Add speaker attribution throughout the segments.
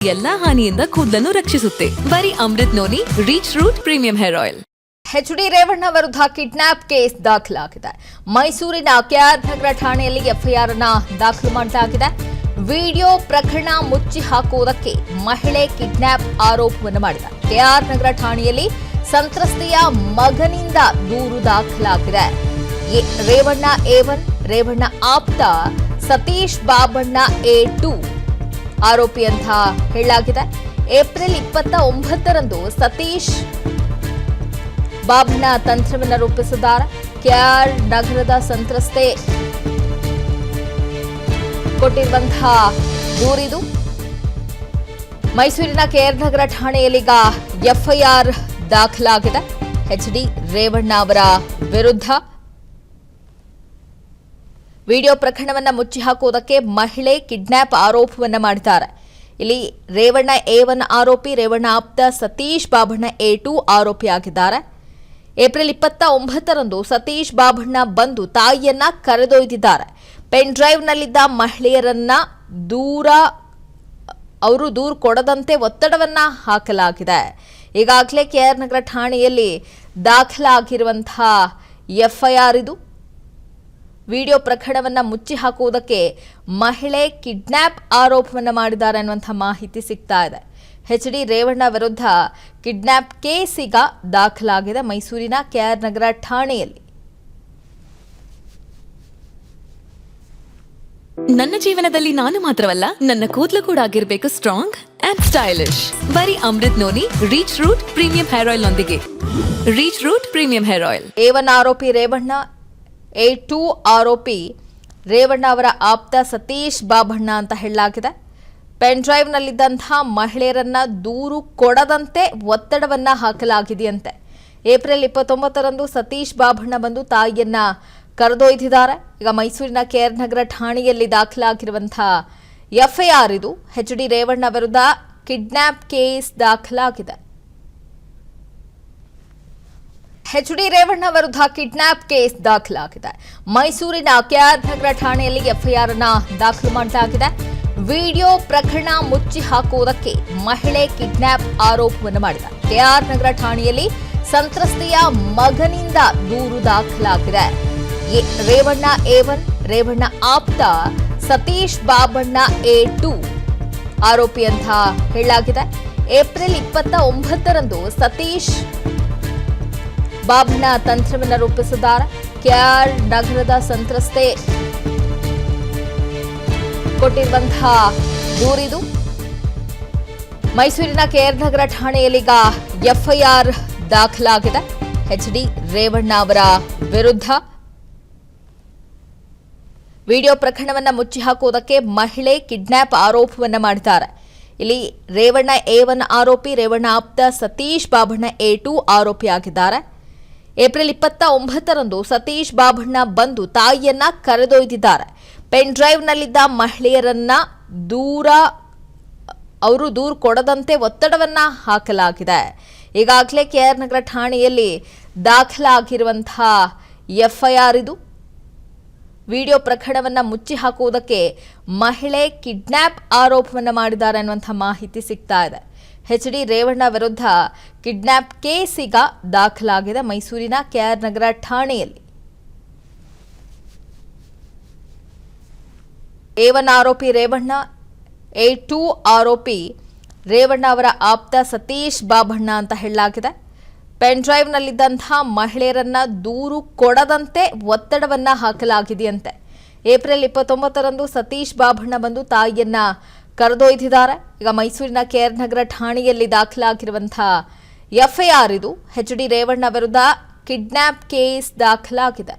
Speaker 1: ಎಲ್ಲಾ ಹಾನಿಯಿಂದ ಕೂದಲನ್ನು ರಕ್ಷಿಸುತ್ತೆ. ಬರೀ Amrit noni reach root premium hair oil.
Speaker 2: H D. Revanna ವಿರುದ್ಧ ಕಿಡ್ನಾಪ್ ಕೇಸ್ ದಾಖಲಾಗಿದೆ. ಮೈಸೂರಿನ ಕೆಆರ್ ನಗರ ಠಾಣೆಯಲ್ಲಿ ಎಫ್ಐಆರ್ ಅನ್ನು ದಾಖಲು ಮಾಡಲಾಗಿದೆ. ವಿಡಿಯೋ ಪ್ರಕರಣ ಮುಚ್ಚಿ ಹಾಕುವುದಕ್ಕೆ ಮಹಿಳೆ ಕಿಡ್ನಾಪ್ ಆರೋಪವನ್ನು ಮಾಡಿದ ಕೆಆರ್ ನಗರ ಠಾಣೆಯಲ್ಲಿ ಸಂತ್ರಸ್ತೆಯ ಮಗನಿಂದ ದೂರು ದಾಖಲಾಗಿದೆ. ರೇವಣ್ಣ A1, ರೇವಣ್ಣ ಆಪ್ತ ಸತೀಶ್ ಬಾಬಣ್ಣ A2 ಆರೋಪಿ ಅಂತ ಹೇಳಲಾಗಿದೆ. ಏಪ್ರಿಲ್ 29ರಂದು ಸತೀಶ್ ಬಾಬಣ್ಣ ತಂತ್ರವನ್ನು ರೂಪಿಸಿದ್ದಾರೆ. ಕೆಆರ್ ನಗರದ ಸಂತ್ರಸ್ತೆ ಕೊಟ್ಟಿರುವಂತಹ ದೂರಿದು. ಮೈಸೂರಿನ ಕೆಆರ್ ನಗರ ಠಾಣೆಯಲ್ಲೀಗ ಎಫ್ಐಆರ್ ದಾಖಲಾಗಿದೆ ಎಚ್.ಡಿ. ರೇವಣ್ಣ ಅವರ ವಿರುದ್ಧ. ವಿಡಿಯೋ ಪ್ರಕರಣವನ್ನು ಮುಚ್ಚಿ ಹಾಕುವುದಕ್ಕೆ ಮಹಿಳೆ ಕಿಡ್ನಾಪ್ ಆರೋಪವನ್ನು ಮಾಡಿದ್ದಾರೆ. ಇಲ್ಲಿ ರೇವಣ್ಣ A1 ಆರೋಪಿ, ರೇವಣ್ಣ ಆಪ್ತ ಸತೀಶ್ ಬಾಬಣ್ಣ A2 ಆರೋಪಿಯಾಗಿದ್ದಾರೆ. ಏಪ್ರಿಲ್ 29ರಂದು ಸತೀಶ್ ಬಾಬಣ್ಣ ಬಂದು ತಾಯಿಯನ್ನ ಕರೆದೊಯ್ದಿದ್ದಾರೆ. ಪೆನ್ ಡ್ರೈವ್ನಲ್ಲಿದ್ದ ಮಹಿಳೆಯರನ್ನ ದೂರು ಕೊಡದಂತೆ ಒತ್ತಡವನ್ನ ಹಾಕಲಾಗಿದೆ. ಈಗಾಗಲೇ ಕೆಆರ್ ನಗರ ಠಾಣೆಯಲ್ಲಿ ದಾಖಲಾಗಿರುವಂತಹ ಎಫ್ಐಆರ್ ಇದು. ವಿಡಿಯೋ ಪ್ರಕರಣವನ್ನು ಮುಚ್ಚಿ ಹಾಕುವುದಕ್ಕೆ ಮಹಿಳೆ ಕಿಡ್ನಾಪ್ ಆರೋಪವನ್ನು ಮಾಡಿದ್ದಾರೆ ಅನ್ನುವಂಥ ಮಾಹಿತಿ ಸಿಗ್ತಾ ಇದೆ. ಎಚ್.ಡಿ. ರೇವಣ್ಣ ವಿರುದ್ಧ ಕಿಡ್ನಾಪ್ ಕೇಸ್ ಈಗ ದಾಖಲಾಗಿದೆ ಮೈಸೂರಿನ ಕೆಆರ್ ನಗರ ಠಾಣೆಯಲ್ಲಿ.
Speaker 1: ನನ್ನ ಜೀವನದಲ್ಲಿ ನಾನು ಮಾತ್ರವಲ್ಲ, ನನ್ನ ಕೂದಲು ಕೂಡ ಆಗಿರ್ಬೇಕು ಸ್ಟ್ರಾಂಗ್ ಅಂಡ್ ಸ್ಟೈಲಿಶ್. ಬರೀ Amrit noni reach root premium hair oil ನೊಂದಿಗೆ. Reach root premium hair oil.
Speaker 2: A1 ಆರೋಪಿ ರೇವಣ್ಣ, A2 ಆರೋಪಿ ರೇವಣ್ಣ ಅವರ ಆಪ್ತ ಸತೀಶ್ ಬಾಬಣ್ಣ ಅಂತ ಹೇಳಲಾಗಿದೆ. ಪೆನ್ ಡ್ರೈವ್ನಲ್ಲಿದ್ದಂತಹ ಮಹಿಳೆಯರನ್ನ ದೂರು ಕೊಡದಂತೆ ಒತ್ತಡವನ್ನ ಹಾಕಲಾಗಿದೆಯಂತೆ. ಏಪ್ರಿಲ್ 29ರಂದು ಸತೀಶ್ ಬಾಬಣ್ಣ ಬಂದು ತಾಯಿಯನ್ನ ಕರೆದೊಯ್ದಿದ್ದಾರೆ. ಈಗ ಮೈಸೂರಿನ ಕೆಆರ್ ನಗರ ಠಾಣೆಯಲ್ಲಿ ದಾಖಲಾಗಿರುವಂತಹ ಎಫ್ಐಆರ್ ಇದು. ಎಚ್.ಡಿ. ರೇವಣ್ಣ ವಿರುದ್ಧ ಕಿಡ್ನಾಪ್ ಕೇಸ್ ದಾಖಲಾಗಿದೆ. ಎಚ್.ಡಿ. ರೇವಣ್ಣ ವಿರುದ್ಧ ಕಿಡ್ನಾಪ್ ಕೇಸ್ ದಾಖಲಾಗಿದೆ. ಮೈಸೂರಿನ ಕೆಆರ್ ನಗರ ಠಾಣೆಯಲ್ಲಿ ಎಫ್ಐಆರ್ ಅನ್ನು ದಾಖಲು ಮಾಡಲಾಗಿದೆ. ವಿಡಿಯೋ ಪ್ರಕರಣ ಮುಚ್ಚಿ ಹಾಕುವುದಕ್ಕೆ ಮಹಿಳೆ ಕಿಡ್ನಾಪ್ ಆರೋಪವನ್ನು ಮಾಡಿದ ಕೆಆರ್ ನಗರ ಠಾಣೆಯಲ್ಲಿ ಸಂತ್ರಸ್ತೆಯ ಮಗನಿಂದ ದೂರು ದಾಖಲಾಗಿದೆ. ರೇವಣ್ಣ A1, ರೇವಣ್ಣ ಆಪ್ತ ಸತೀಶ್ ಬಾಬಣ್ಣ A2 ಆರೋಪಿ ಅಂತ ಹೇಳಲಾಗಿದೆ. ಏಪ್ರಿಲ್ 29ರಂದು ಸತೀಶ್ ಬಾಬಣ್ಣ ತಂತ್ರವನ್ನು ರೂಪಿಸಿದ್ದಾರೆ. ಕೆಆರ್ ನಗರದ ಸಂತ್ರಸ್ತೆ ಕೊಟ್ಟಿರುವಂತಹ ದೂರಿದು. ಮೈಸೂರಿನ ಕೆಆರ್ ನಗರ ಠಾಣೆಯಲ್ಲೀಗ ಎಫ್ಐಆರ್ ದಾಖಲಾಗಿದೆ ಎಚ್.ಡಿ. ರೇವಣ್ಣ ಅವರ ವಿರುದ್ಧ. ವಿಡಿಯೋ ಪ್ರಕರಣವನ್ನು ಮುಚ್ಚಿ ಹಾಕುವುದಕ್ಕೆ ಮಹಿಳೆ ಕಿಡ್ನಾಪ್ ಆರೋಪವನ್ನು ಮಾಡಿದ್ದಾರೆ. ಇಲ್ಲಿ ರೇವಣ್ಣ A1 ಆರೋಪಿ, ರೇವಣ್ಣ ಆಪ್ತ ಸತೀಶ್ ಬಾಬಣ್ಣ A2 ಆರೋಪಿಯಾಗಿದ್ದಾರೆ. ಏಪ್ರಿಲ್ 29ರಂದು ಸತೀಶ್ ಬಾಬಣ್ಣ ಬಂದು ತಾಯಿಯನ್ನ ಕರೆದೊಯ್ದಿದ್ದಾರೆ. ಪೆನ್ ಡ್ರೈವ್ನಲ್ಲಿದ್ದ ಮಹಿಳೆಯರನ್ನ ದೂರು ಕೊಡದಂತೆ ಒತ್ತಡವನ್ನ ಹಾಕಲಾಗಿದೆ. ಈಗಾಗಲೇ ಕೆಆರ್ ನಗರ ಠಾಣೆಯಲ್ಲಿ ದಾಖಲಾಗಿರುವಂತಹ ಎಫ್ಐಆರ್ ಇದು. ವಿಡಿಯೋ ಪ್ರಕರಣವನ್ನು ಮುಚ್ಚಿ ಹಾಕುವುದಕ್ಕೆ ಮಹಿಳೆ ಕಿಡ್ನಾಪ್ ಆರೋಪವನ್ನು ಮಾಡಿದ್ದಾರೆ ಅನ್ನುವಂಥ ಮಾಹಿತಿ ಸಿಗ್ತಾ ಇದೆ. ಎಚ್.ಡಿ. ರೇವಣ್ಣ ವಿರುದ್ಧ ಕಿಡ್ನಾಪ್ ಕೇಸ್ ಈಗ ದಾಖಲಾಗಿದೆ ಮೈಸೂರಿನ ಕೆಆರ್ ನಗರ ಠಾಣೆಯಲ್ಲಿ. A1 ಆರೋಪಿ ರೇವಣ್ಣ, A2 ಆರೋಪಿ ರೇವಣ್ಣ ಅವರ ಆಪ್ತ ಸತೀಶ್ ಬಾಬಣ್ಣ ಅಂತ ಹೇಳಲಾಗಿದೆ. ಪೆನ್ ಡ್ರೈವ್ನಲ್ಲಿದ್ದಂತಹ ಮಹಿಳೆಯರನ್ನ ದೂರು ಕೊಡದಂತೆ ಒತ್ತಡವನ್ನ ಹಾಕಲಾಗಿದೆಯಂತೆ. ಏಪ್ರಿಲ್ 29ರಂದು ಸತೀಶ್ ಬಾಬಣ್ಣ ಬಂದು ತಾಯಿಯನ್ನ ಕರೆದೊಯ್ದಿದ್ದಾರೆ. ಈಗ ಮೈಸೂರಿನ ಕೆಆರ್ ನಗರ ಠಾಣೆಯಲ್ಲಿ ದಾಖಲಾಗಿರುವಂತಹ ಎಫ್ಐಆರ್ ಇದು. ಎಚ್.ಡಿ. ರೇವಣ್ಣ ವಿರುದ್ಧ ಕಿಡ್ನಾಪ್ ಕೇಸ್ ದಾಖಲಾಗಿದೆ.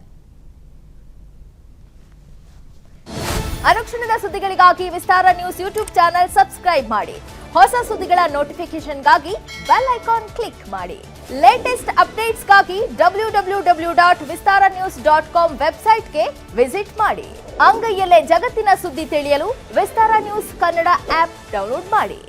Speaker 2: ಅನುಕ್ಷಣದ ಸುದ್ದಿಗಳಿಗಾಗಿ ವಿಸ್ತಾರ ನ್ಯೂಸ್ ಯೂಟ್ಯೂಬ್ ಚಾನೆಲ್ ಸಬ್ಸ್ಕ್ರೈಬ್ ಮಾಡಿ. ಹೊಸ ಸುದ್ದಿಗಳ ನೋಟಿಫಿಕೇಶನ್ಗಾಗಿ ಬೆಲ್ ಐಕಾನ್ ಕ್ಲಿಕ್ ಮಾಡಿ. ಲೇಟೆಸ್ಟ್ ಅಪ್ಡೇಟ್ಸ್ಗಾಗಿ www.vistaranews.com ವೆಬ್ಸೈಟ್ಗೆ ವಿಸಿಟ್ ಮಾಡಿ. ಅಂಗೈಯಲ್ಲೇ ಜಗತ್ತಿನ ಸುದ್ದಿ ತಿಳಿಯಲು ವಿಸ್ತಾರ ನ್ಯೂಸ್ ಕನ್ನಡ ಆಪ್ ಡೌನ್ಲೋಡ್ ಮಾಡಿ.